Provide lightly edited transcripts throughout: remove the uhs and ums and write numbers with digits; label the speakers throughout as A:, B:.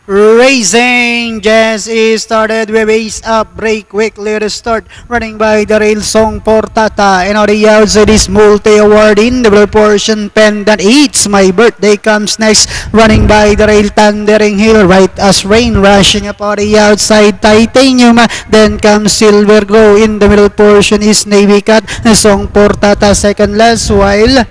A: Racing Jazz is started with ace up, break quickly to start, running by the rail Song Portata, and on the outside is multi-award in the proportion pendant. It's My Birthday comes next, running by the rail Thundering Hill, right as rain rushing up on the outside Titanium, then comes Silver Glow. In the middle portion is Navy Cat, Song Portata second last, while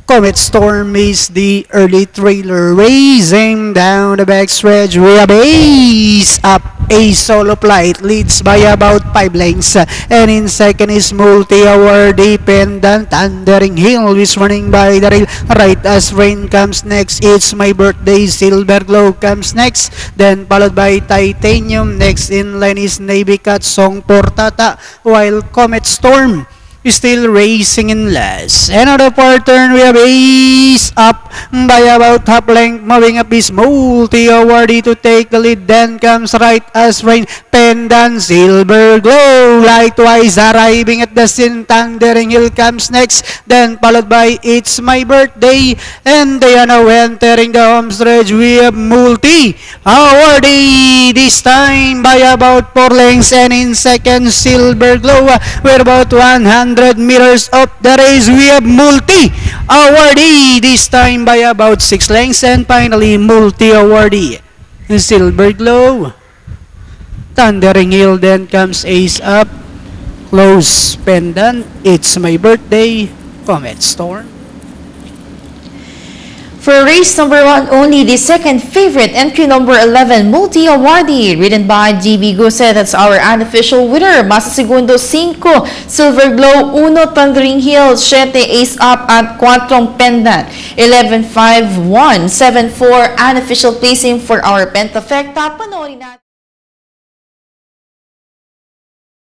A: Comet Storm is the early trailer. Racing down the backstretch, we have ace up, a solo flight leads by about 5 lengths, and in second is multi-hour dependent. Thundering Hill is running by the rail, right as rain comes next. It's My Birthday, Silver Glow comes next, then followed by Titanium. Next in line is Navy Cat, Song Portata, while Comet Storm still racing in last. And on the fourth turn, we have ace up by about half length. Moving up is multi-awardee to take the lead. Then comes right as rain pendant, Silver Glow. Likewise arriving at the scene, Thundering Hill comes next. Then followed by It's My Birthday. And they are now entering the home stretch. We have multi-awardee this time by about 4 lengths. And in second, Silver Glow. We're about 100 meters of the race. We have multi-awardee this time by about 6 lengths, and finally multi-awardee Silver Glow. Thundering Hill, then comes ace up, close pendant, It's My Birthday, Comet Storm.
B: For race number 1 only, the second favorite, entry number 11, multi-awardee, ridden by GB Guse. That's our unofficial winner. Masa segundo, 5, Silver Glow, 1, Thundering Hill, 7, ace up, at 4 pendant, 11, 5, 1, 7, 4, unofficial placing for our Pentafecta. Panoorin natin.